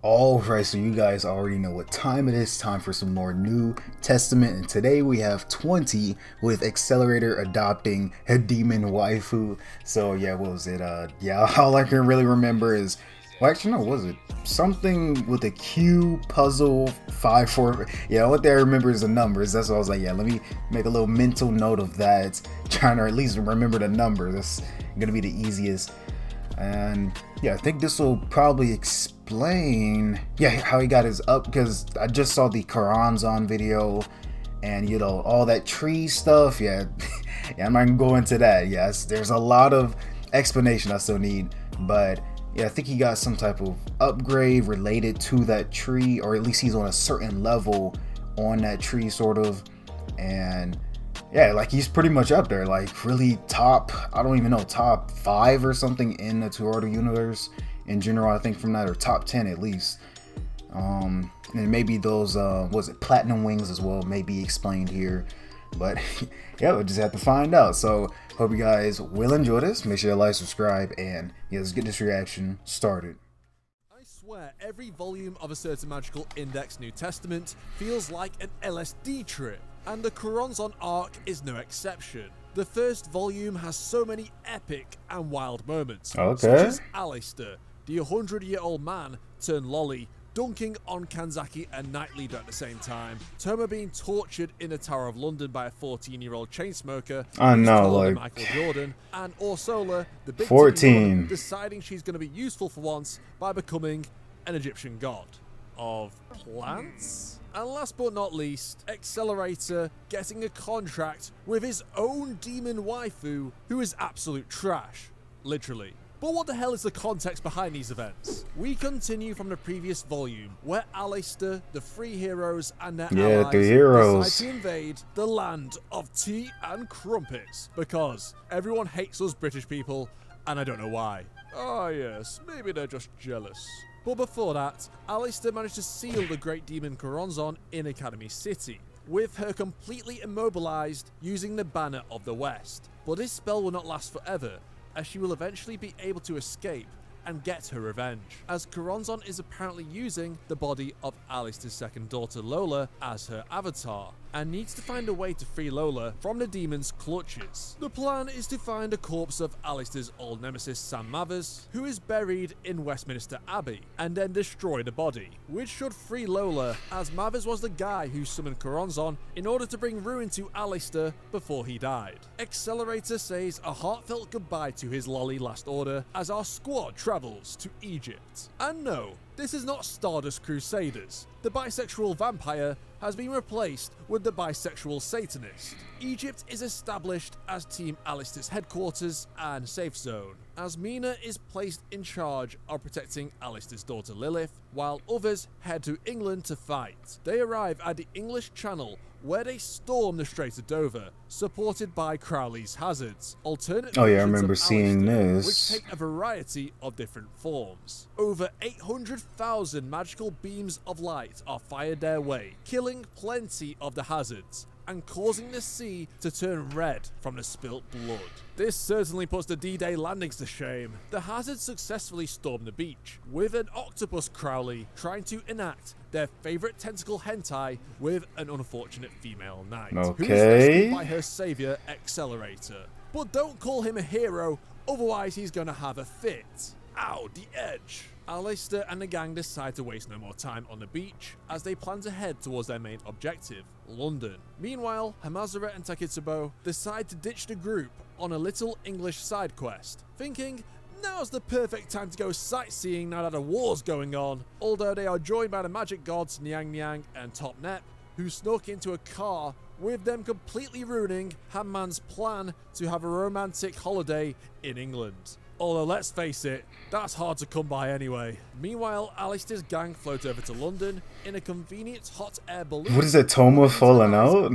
Alright, so you guys already know what time it is. Time for some more New Testament, and today we have 20 with Accelerator adopting a demon waifu. So yeah, what was it? Yeah, all I can really remember is, well, actually no, what was it something with a Q puzzle 5 4? Yeah, what I remember is the numbers. That's why I was like, yeah, let me make a little mental note of that, trying to at least remember the number. That's gonna be the easiest. And yeah, I think this will probably explain, yeah, how he got his up, because I just saw the Karanzan video and, you know, all that tree stuff. Yeah, yeah, I'm not gonna go into that. Yes, there's a lot of explanation I still need, but yeah, I think he got some type of upgrade related to that tree, or at least he's on a certain level on that tree, sort of. And yeah, like he's pretty much up there, like really top, I don't even know, top 5 or something in the Toaru universe in general, I think, from that, or top 10 at least. And maybe those was it platinum wings as well, maybe explained here, but yeah, we'll just have to find out. So hope you guys will enjoy this. Make sure you like, subscribe, and yeah, let's get this reaction started. I swear every volume of a certain magical index New Testament feels like an LSD trip, and the Karanzan arc is no exception. The first volume has so many epic and wild moments, such as Alistair, the 100-year-old man turned lolly, dunking on Kanzaki and Night Leader at the same time, Toma being tortured in the Tower of London by a 14-year-old chain smoker, I know, like Michael Jordan, and Orsola, the big 14, deciding she's going to be useful for once by becoming an Egyptian god of plants. And last but not least, Accelerator getting a contract with his own demon waifu, who is absolute trash, literally. But what the hell is the context behind these events? We continue from the previous volume, where Alistair, the three heroes, and their allies decide to invade the land of tea and crumpets, because everyone hates us British people, and I don't know why. Ah yes, maybe they're just jealous. But before that, Alistair managed to seal the great demon Karanzan in Academy City, with her completely immobilized using the Banner of the West. But this spell will not last forever, as she will eventually be able to escape and get her revenge, as Karanzan is apparently using the body of Alistair's second daughter Lola as her avatar, and needs to find a way to free Lola from the demon's clutches. The plan is to find a corpse of Alistair's old nemesis Sam Mathers, who is buried in Westminster Abbey, and then destroy the body, which should free Lola, as Mathers was the guy who summoned Karanzan in order to bring ruin to Alistair before he died. Accelerator says a heartfelt goodbye to his lolly last order as our squad travels to Egypt. And no, this is not Stardust Crusaders. The bisexual vampire has been replaced with the bisexual Satanist. Egypt is established as Team Alistair's headquarters and safe zone, as Mina is placed in charge of protecting Alistair's daughter Lilith, while others head to England to fight. They arrive at the English Channel, where they storm the Strait of Dover, supported by Crowley's hazards, alternate I remember seeing this, which take a variety of different forms. Over 800,000 magical beams of light are fired their way, killing plenty of the hazards, and causing the sea to turn red from the spilt blood. This certainly puts the D-Day landings to shame. The hazards successfully storm the beach, with an octopus Crowley trying to enact their favourite tentacle hentai with an unfortunate female knight, who is rescued by her saviour Accelerator. But don't call him a hero, otherwise he's gonna have a fit. Ow, the edge. Alistair and the gang decide to waste no more time on the beach, as they plan to head towards their main objective, London. Meanwhile, Hamazura and Takitsubo decide to ditch the group on a little English side quest, thinking now's the perfect time to go sightseeing now that a war's going on, although they are joined by the magic gods Niang Niang and Top Nep, who snuck into a car, with them completely ruining Hamman's plan to have a romantic holiday in England. Although let's face it, that's hard to come by anyway. Meanwhile, Alistair's gang float over to London in a convenient hot air balloon. What is it, Toma falling out?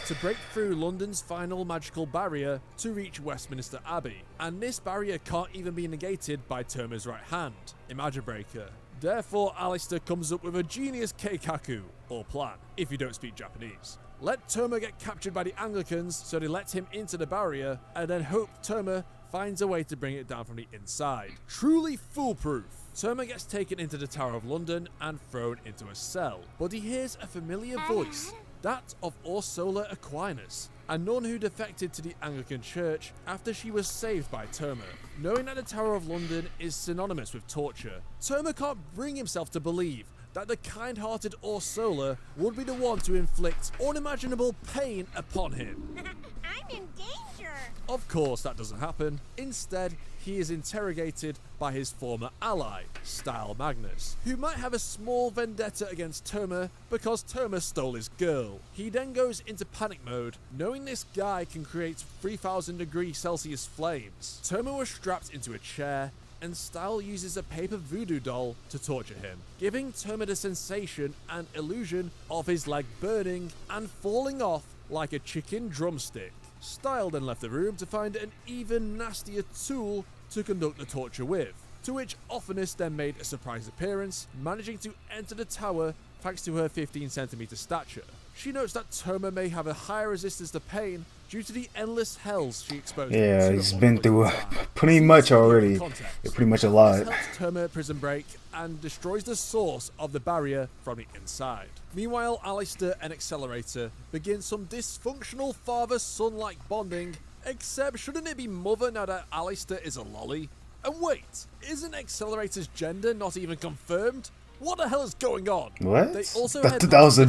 To break through London's final magical barrier to reach Westminster Abbey. And this barrier can't even be negated by Toma's right hand, Imagine Breaker. Therefore, Alistair comes up with a genius keikaku, or plan, if you don't speak Japanese. Let Toma get captured by the Anglicans so they let him into the barrier, and then hope Toma finds a way to bring it down from the inside. Truly foolproof. Toma gets taken into the Tower of London and thrown into a cell, but he hears a familiar voice, that of Orsola Aquinas, a nun who defected to the Anglican Church after she was saved by Toma. Knowing that the Tower of London is synonymous with torture, Toma can't bring himself to believe that the kind-hearted Orsola would be the one to inflict unimaginable pain upon him. I'm in danger. Of course, that doesn't happen. Instead, he is interrogated by his former ally, Style Magnus, who might have a small vendetta against Toma because Toma stole his girl. He then goes into panic mode, knowing this guy can create 3000 degrees Celsius flames. Toma was strapped into a chair, and Style uses a paper voodoo doll to torture him, giving Toma the sensation and illusion of his leg burning and falling off like a chicken drumstick. Style then left the room to find an even nastier tool to conduct the torture with, to which Ophinus then made a surprise appearance, managing to enter the tower thanks to her 15cm stature. She notes that Toma may have a higher resistance to pain due to the endless hells she exposed him to. Yeah, he's been through pretty much already. Pretty much a lot. This helps Toma prison break and destroys the source of the barrier from the inside. Meanwhile, Alistair and Accelerator begin some dysfunctional father-son-like bonding, except shouldn't it be mother now that Alistair is a lolly? And wait, isn't Accelerator's gender not even confirmed? What the hell is going on? What? They also That was a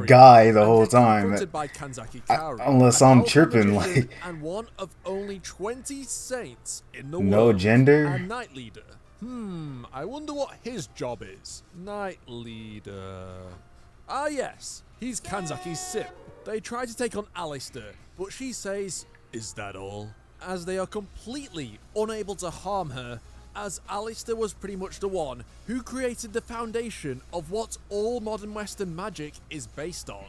guy the whole time. By Kanzaki Kaori, Unless I'm tripping, like. And one of only 20 saints in the No world. gender? And Knight Leader. I wonder what his job is. Knight Leader. Ah yes, he's Kanzaki's simp. They try to take on Alistair, but she says, "Is that all?" As they are completely unable to harm her, as Alistair was pretty much the one who created the foundation of what all modern Western magic is based on,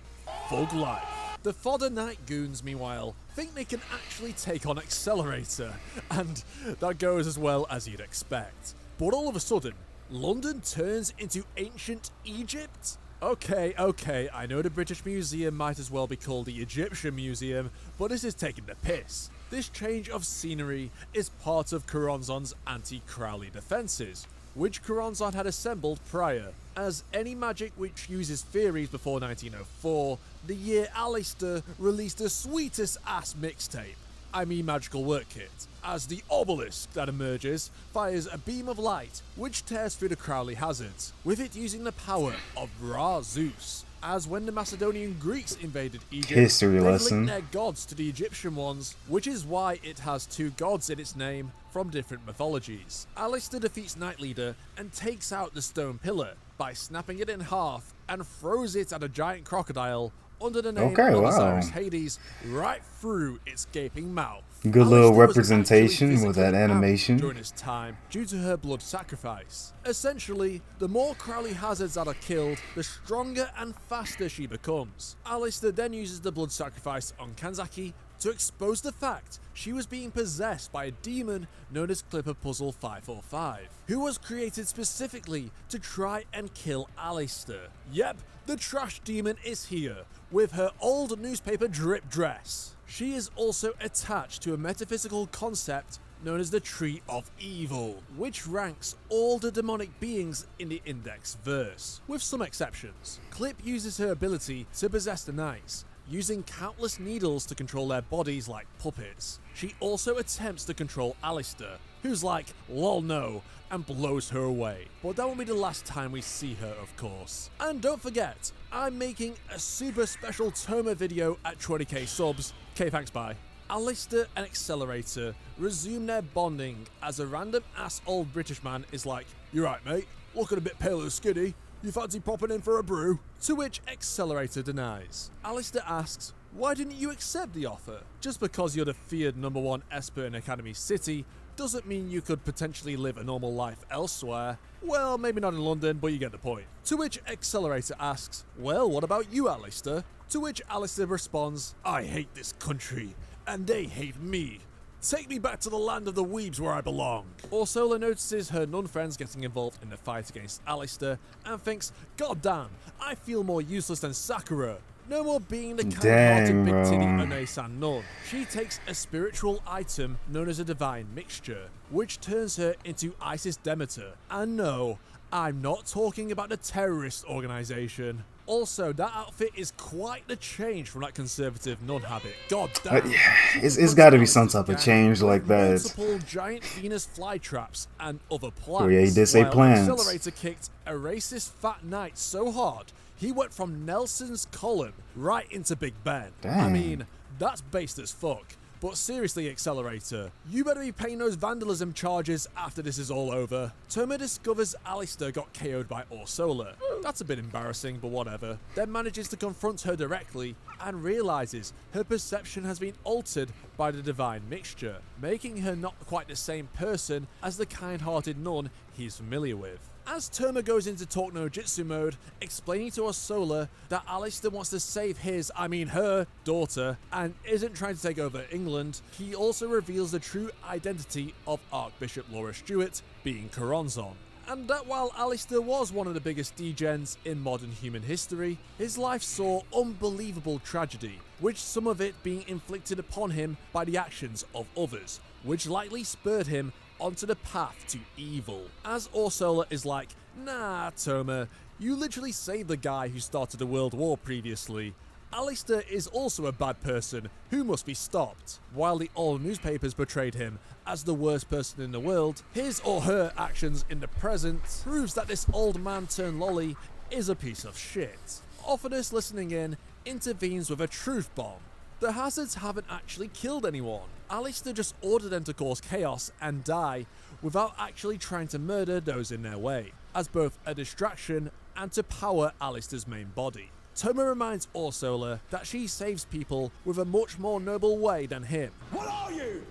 thug life. The fodder Knight goons, meanwhile, think they can actually take on Accelerator, and that goes as well as you'd expect. But all of a sudden, London turns into ancient Egypt? Okay, I know the British Museum might as well be called the Egyptian Museum, but this is taking the piss. This change of scenery is part of Choronzon's anti-Crowley defences, which Choronzon had assembled prior. As any magic which uses theories before 1904, the year Alistair released the sweetest ass mixtape. I mean magical work kit, as the obelisk that emerges fires a beam of light which tears through the Crowley hazards, with it using the power of Ra Zeus. As when the Macedonian Greeks invaded Egypt, History they lesson. linked their gods to the Egyptian ones, which is why it has two gods in its name from different mythologies. Alistair defeats Knight Leader and takes out the stone pillar by snapping it in half and throws it at a giant crocodile under the name of Osiris Hades right through its gaping mouth. Good little Alistair was representation actually with that physically out animation. during his time due to her blood sacrifice. Essentially, the more Crowley hazards that are killed, the stronger and faster she becomes. Alistair then uses the blood sacrifice on Kanzaki to expose the fact she was being possessed by a demon known as Clipper Puzzle 545, who was created specifically to try and kill Alistair. Yep, the trash demon is here, with her old newspaper drip dress. She is also attached to a metaphysical concept known as the Tree of Evil, which ranks all the demonic beings in the Index verse, with some exceptions. Clip uses her ability to possess the knights, using countless needles to control their bodies like puppets. She also attempts to control Alistair, who's like, lol no, and blows her away. But that won't be the last time we see her, of course. And don't forget, I'm making a super special Toma video at 20k subs. Okay, thanks, bye. Alistair and Accelerator resume their bonding as a random ass old British man is like, "You right, mate? Looking a bit pale and skinny. You fancy popping in for a brew?" To which Accelerator denies. Alistair asks, "Why didn't you accept the offer? Just because you're the feared #1 esper in Academy City doesn't mean you could potentially live a normal life elsewhere. Well, maybe not in London, but you get the point." To which Accelerator asks, "Well, what about you, Alistair?" To which Alistair responds, "I hate this country, and they hate me. Take me back to the land of the weebs where I belong." Orsola notices her nun friends getting involved in the fight against Alistair and thinks, "God damn, I feel more useless than Sakura." No more being the kind-hearted Dang, big bro. titty One-san nun. She takes a spiritual item known as a divine mixture, which turns her into Isis Demeter. And no, I'm not talking about the terrorist organization. Also, that outfit is quite the change from that conservative nun habit. God damn. Yeah, it's got to be some type of change with like that. multiple giant Venus flytraps and other plants. Oh, yeah, he did say while plants. Accelerator kicked a racist fat knight so hard, he went from Nelson's column right into Big Ben. I Dang. mean, that's based as fuck. But seriously, Accelerator, you better be paying those vandalism charges after this is all over. Toma discovers Alistair got KO'd by Orsola. That's a bit embarrassing, but whatever. Then manages to confront her directly and realizes her perception has been altered by the divine mixture, making her not quite the same person as the kind-hearted nun he's familiar with. As Toma goes into talk no jutsu mode, explaining to Orsola that Alistair wants to save her daughter, and isn't trying to take over England, he also reveals the true identity of Archbishop Laura Stewart, being Coronzon. And that while Alistair was one of the biggest degens in modern human history, his life saw unbelievable tragedy, which some of it being inflicted upon him by the actions of others, which likely spurred him onto the path to evil. As Orsola is like, nah, Toma, you literally saved the guy who started a world war previously. Alistair is also a bad person who must be stopped. While the old newspapers portrayed him as the worst person in the world, his or her actions in the present proves that this old man turned lolly is a piece of shit. Offerus, listening in, intervenes with a truth bomb. The Hazards haven't actually killed anyone. Alistair just ordered them to cause chaos and die without actually trying to murder those in their way, as both a distraction and to power Alistair's main body. Toma reminds Orsola that she saves people with a much more noble way than him. What are you?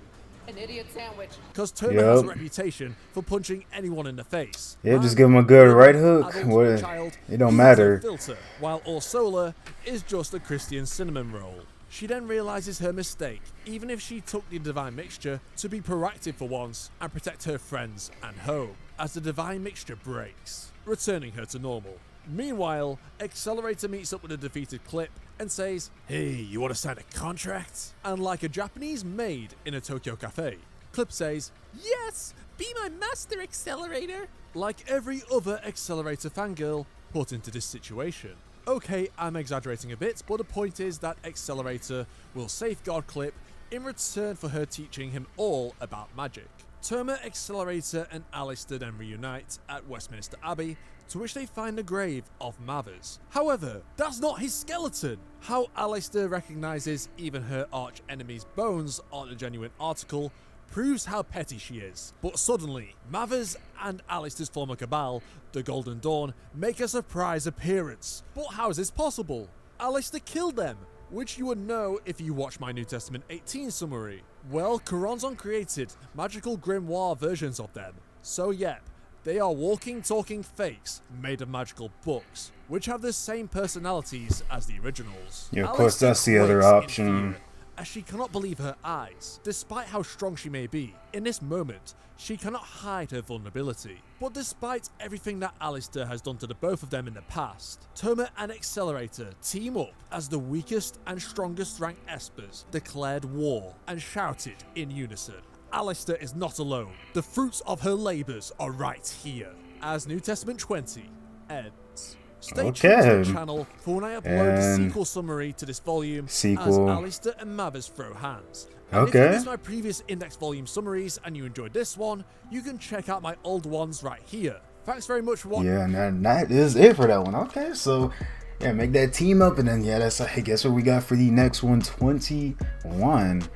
An idiot sandwich. Because Toma has a reputation for punching anyone in the face. Yeah, just give him a good right hook. Adult, What? child, It don't he's matter. a filter, while Orsola is just a Christian cinnamon roll. She then realizes her mistake, even if she took the divine mixture to be proactive for once and protect her friends and home, as the divine mixture breaks, returning her to normal. Meanwhile, Accelerator meets up with a defeated Clip and says, "Hey, you want to sign a contract?" And like a Japanese maid in a Tokyo cafe, Clip says, "Yes, be my master, Accelerator." Like every other Accelerator fangirl put into this situation. Okay, I'm exaggerating a bit, but the point is that Accelerator will safeguard Clip in return for her teaching him all about magic. Toma, Accelerator, and Alistair then reunite at Westminster Abbey, to which they find the grave of Mathers. However, that's not his skeleton! How Alistair recognizes even her arch enemy's bones aren't a genuine article proves how petty she is. But suddenly, Mathers and Alistair's former cabal, the Golden Dawn, make a surprise appearance. But how is this possible? Alistair killed them, which you would know if you watch my New Testament 18 summary. Well, Coronzon created magical grimoire versions of them. So yep, they are walking, talking fakes made of magical books, which have the same personalities as the originals. Yeah, of course, Alistair that's the other quakes in option. fear, as she cannot believe her eyes. Despite how strong she may be, in this moment, she cannot hide her vulnerability. But despite everything that Alistair has done to the both of them in the past, Toma and Accelerator team up as the weakest and strongest ranked Espers declared war and shouted in unison, "Alistair is not alone. The fruits of her labors are right here." As New Testament 20 ends. Stay tuned to the channel for when I upload the sequel summary to this volume as Alistair and Mathers throw hands. And if you missed my previous index volume summaries and you enjoyed this one, you can check out my old ones right here. Thanks very much for watching. Yeah, and that is it for that one. Okay, so yeah, make that team up, and then yeah, that's I guess what we got for the next one, 21.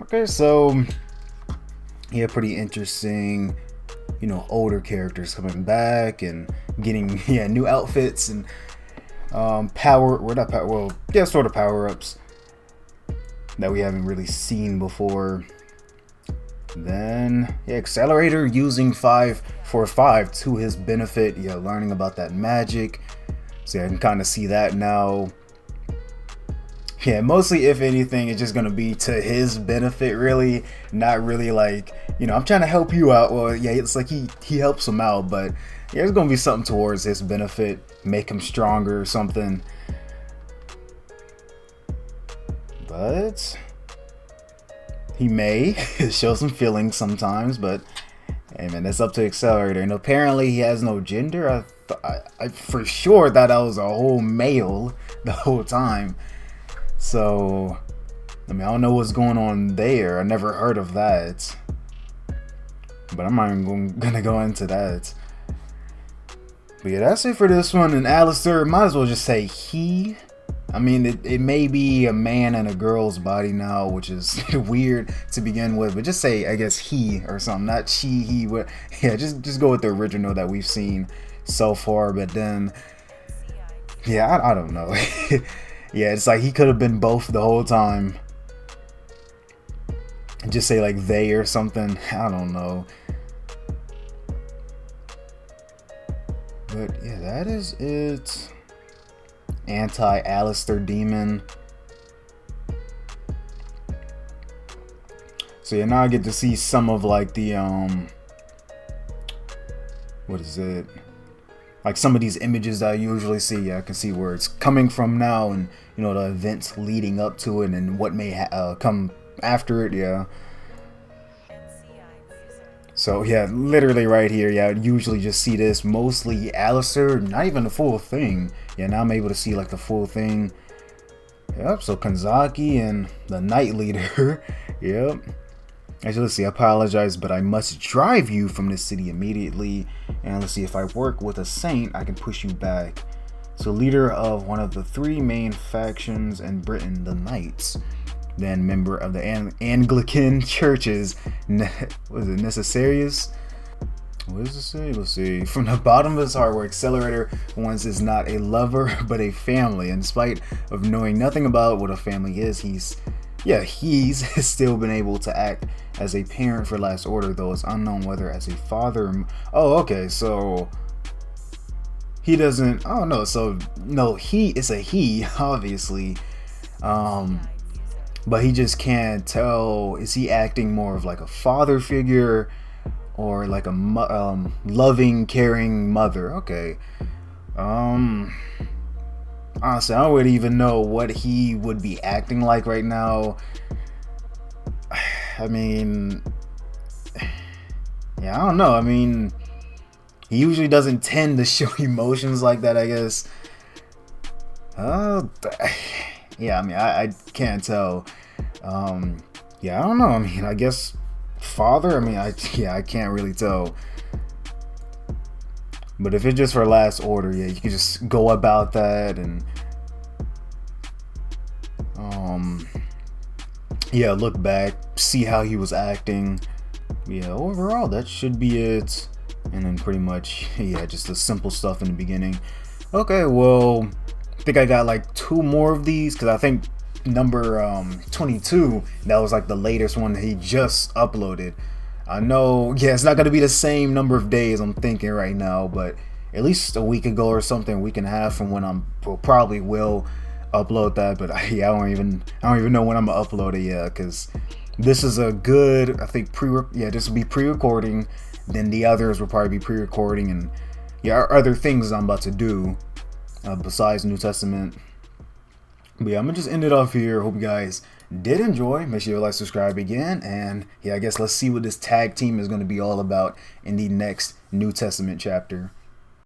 Okay, so yeah, pretty interesting. You know, older characters coming back and getting new outfits and sort of power-ups that we haven't really seen before. Then yeah, Accelerator using 545 to his benefit, learning about that magic. So yeah, I can kind of see that now. Yeah, mostly, if anything, it's just gonna be to his benefit, really. Not really like, I'm trying to help you out. Well, yeah, it's like he helps him out, but yeah, it's gonna be something towards his benefit, make him stronger or something. But he may show some feelings sometimes, but hey man, that's up to Accelerator. And apparently he has no gender. I for sure thought I was a whole male the whole time. So, I mean, I don't know what's going on there. I never heard of that. But I'm not even gonna go into that. But yeah, that's it for this one. And Alistair, might as well just say he. I mean, it may be a man and a girl's body now, which is weird to begin with. But just say, I guess, he or something. Not she, he. Yeah, just go with the original that we've seen so far. But then, yeah, I don't know. Yeah, it's like he could have been both the whole time. Just say like they or something. I don't know. But yeah, that is it. Anti-Alistair demon. So yeah, now I get to see some of like the what is it? Like some of these images that I usually see. Yeah, I can see where it's coming from now, and you know the events leading up to it, and what may come after it. Yeah. So yeah, literally right here, yeah, I usually just see this, mostly Alistair, not even the full thing. Yeah, now I'm able to see like the full thing. Yep, so Kanzaki and the Night Leader. Yep. Actually, let's see, I apologize, but I must drive you from this city immediately. And let's see, if I work with a saint, I can push you back. So leader of one of the 3 main factions in Britain, the Knights. Then member of the Anglican churches, what is it, Necessarius? What does it say? Let's see. From the bottom of his heart, where Accelerator once is not a lover, but a family. In spite of knowing nothing about what a family is, he's still been able to act as a parent for Last Order, though it's unknown whether as a father. Oh, okay, so he doesn't. Oh no, so no, it's a he, obviously. But he just can't tell, is he acting more of like a father figure or like a loving, caring mother? Okay. Honestly, I don't really even know what he would be acting like right now. I mean, yeah, I don't know. I mean, he usually doesn't tend to show emotions like that, I guess. Yeah, I mean, I can't tell. Yeah, I don't know. I mean, I guess father. I mean, I can't really tell. But if it's just for Last Order, yeah, you can just go about that and yeah, look back, see how he was acting. Yeah, overall that should be it. And then pretty much, yeah, just the simple stuff in the beginning. Okay, well, I think I got like 2 more of these, because I think number 22, that was like the latest one that he just uploaded. I know, yeah, it's not going to be the same number of days I'm thinking right now, but at least a week ago or something, a week and a half from when probably will upload that. But yeah, I don't even know when I'm gonna upload it yet, because this is a good, I think this will be pre-recording, then the others will probably be pre-recording, and yeah, other things I'm about to do besides New Testament. But yeah, I'm gonna just end it off here. Hope you guys did enjoy. Make sure you like, subscribe again, and yeah, I guess let's see what this tag team is going to be all about in the next New Testament chapter.